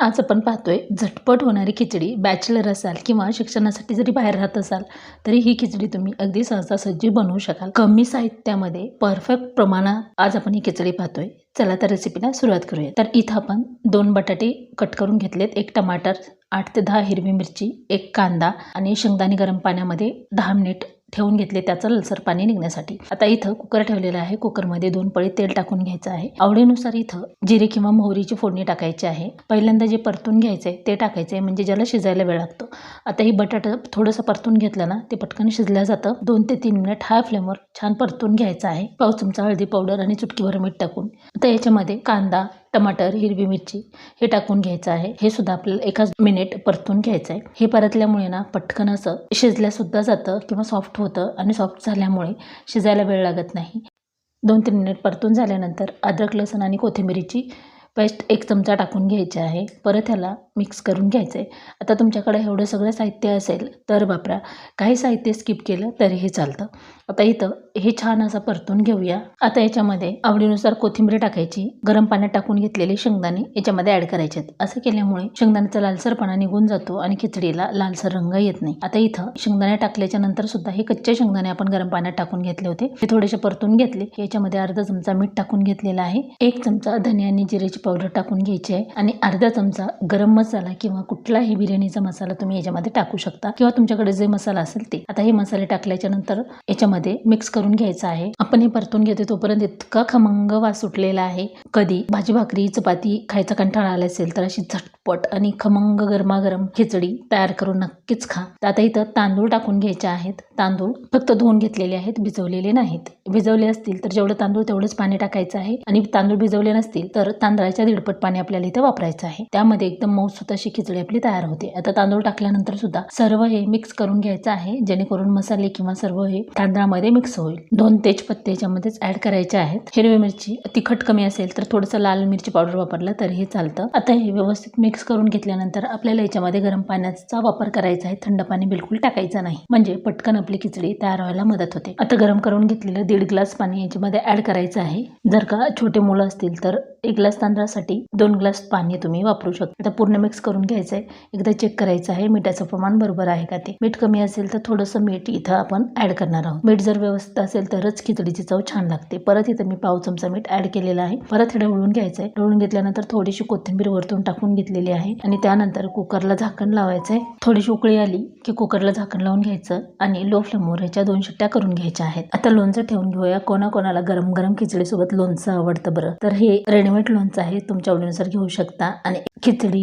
आज आपण पाहतोय झटपट होणारी खिचडी. बॅचलर असाल किंवा शिक्षणासाठी जरी बाहेर राहत असाल तरी ही खिचडी तुम्ही अगदी सहजासहजी बनवू शकाल. कमी साहित्यामध्ये परफेक्ट प्रमाणात आज आपण ही खिचडी पाहतोय. चला तर रेसिपीला सुरुवात करूया. तर इथं आपण 2 बटाटे कट करून घेतलेत, 1 टमाटर, 8 ते 10 हिरवी मिरची, 1 कांदा आणि शेंगदाणे गरम पाण्यामध्ये 10 मिनिट ठेवून घेतले त्याचं लसर पाणी निघण्यासाठी. आता इथं कुकर ठेवलेला आहे. कुकरमध्ये 2 पळी तेल टाकून घ्यायचं आहे. आवडीनुसार इथं जिरे किंवा मोहरीची फोडणी टाकायची आहे. पहिल्यांदा जे परतून घ्यायचं आहे ते टाकायचं आहे, म्हणजे ज्याला शिजायला वेळ लागतो. आता ही बटाटा थोडंसं परतून घेतलं ना ते पटकन शिजलं जातं. 2 ते 3 मिनिट हाय फ्लेमवर छान परतून घ्यायचं आहे. पाव चमचा हळदी पावडर आणि चुटकीभर मीठ टाकून आता याच्यामध्ये कांदा, टमाटर, हिरवी मिरची हे टाकून घ्यायचं आहे. हे सुद्धा आपल्याला 1 मिनिट परतून घ्यायचं आहे. हे परतल्यामुळे ना पटकन असं शिजल्यासुद्धा जातं किंवा सॉफ्ट होतं आणि सॉफ्ट झाल्यामुळे शिजायला वेळ लागत नाही. 2-3 मिनिट परतून झाल्यानंतर अद्रक, लसूण आणि कोथिंबीरीची पेस्ट 1 चमचा टाकून घ्यायची आहे. परत ह्याला मिक्स करून घ्यायचं आहे. आता तुमच्याकडे एवढं सगळं साहित्य असेल तर वापरा. काही साहित्य स्किप केलं तरीही चालतं. आता इथं हे छान असं परतून घेऊया. आता याच्यामध्ये आवडीनुसार कोथिंबीर टाकायची. गरम पाण्यात टाकून घेतलेले शेंगदाणे याच्यामध्ये ॲड करायचे आहेत. असं केल्यामुळे शेंगदाण्याचा लालसरपणा निघून जातो आणि खिचडीला लालसर रंग येत नाही. आता इथं शेंगदाणे टाकल्याच्या नंतर सुद्धा हे कच्चे शेंगदाणे आपण गरम पाण्यात टाकून घेतले होते, हे थोडेसे परतून घेतले. याच्यामध्ये अर्धा चमचा मीठ टाकून घेतलेला आहे. 1 चमचा धने आणि जिरेची पावडर टाकून घ्यायची आहे आणि अर्धा चमचा गरम मसाला किंवा कुठलाही बिर्याणीचा मसाला तुम्ही याच्यामध्ये टाकू शकता किंवा तुमच्याकडे जे मसाला असेल ते. आता हे मसाले टाकल्याच्या नंतर याच्यामध्ये मिक्स करून घ्यायचं आहे. आपण हे परतून घेतो तोपर्यंत इतका खमंग वास सुटलेला आहे. कधी भाजी भाकरी चपाती खायचा कंटाळा आला असेल तर अशी झटपट आणि खमंग गरमागरम खिचडी तयार करून नक्कीच खा. तर आता इथं तांदूळ टाकून घ्यायचे आहेत. तांदूळ फक्त धुवून घेतलेले आहेत, भिजवलेले नाहीत. भिजवले असतील तर जेवढं तांदूळ तेवढंच पाणी टाकायचं आहे आणि तांदूळ भिजवले नसतील तर तांदळाच्या 1.5 पाणी आपल्याला इथं वापरायचं आहे. त्यामध्ये एकदम मऊसूत अशी खिचडी आपली तयार होते. आता तांदूळ टाकल्यानंतर सुद्धा सर्व हे मिक्स करून घ्यायचं आहे, जेणेकरून मसाले किंवा सर्व हे तांदळामध्ये मिक्स होईल. 2 तेजपत्ते याच्यामध्येच ऍड करायचे आहेत. हिरवी मिरची तिखट कमी असेल तर थोडंसं लाल मिरची पावडर वापरलं तरीही चालतं. आता हे व्यवस्थित मिक्स करून घेतल्यानंतर आपल्याला याच्यामध्ये गरम पाण्याचा वापर करायचा आहे. थंड पाणी बिलकुल टाकायचं नाही, म्हणजे पटकन आपली खिचडी तयार व्हायला मदत होते. आता गरम करून घेतलेलं 1.5 ग्लास पाणी याच्यामध्ये ऍड करायचं आहे. जर का छोटे मुलं असतील तर 1 ग्लास तांदळासाठी 2 ग्लास पाणी तुम्ही वापरू शकता. आता पूर्ण मिक्स करून घ्यायचं आहे. एकदा चेक करायचं आहे मिठाचं प्रमाण बरोबर आहे का ते. मीठ कमी असेल तर थोडंसं मीठ इथं आपण ऍड करणार आहोत. मीठ जर व्यवस्थित असेल तरच खिचडीची चव छान लागते. परत इथं मी पाव चमचा मीठ ऍड केलेलं आहे. परत हे ढवळून घ्यायचं आहे. ढवळून घेतल्यानंतर थोडीशी कोथिंबीर वरतून टाकून घेतलेली आहे आणि त्यानंतर कुकरला झाकण लावायचं आहे. थोडीशी उकळी आली की कुकरला झाकण लावून घ्यायचं आणि लो फ्लेमवर ह्याच्या 2 शिट्ट्या करून घ्यायच्या आहेत. आता लोणचं ठेवून घेऊया. कोणाकोणाला गरम गरम खिचडीसोबत लोणचं आवडतं बरं, तर हे रेडीमेड लोणचं आहे, तुमच्या आवडीनुसार घेऊ शकता आणि खिचडी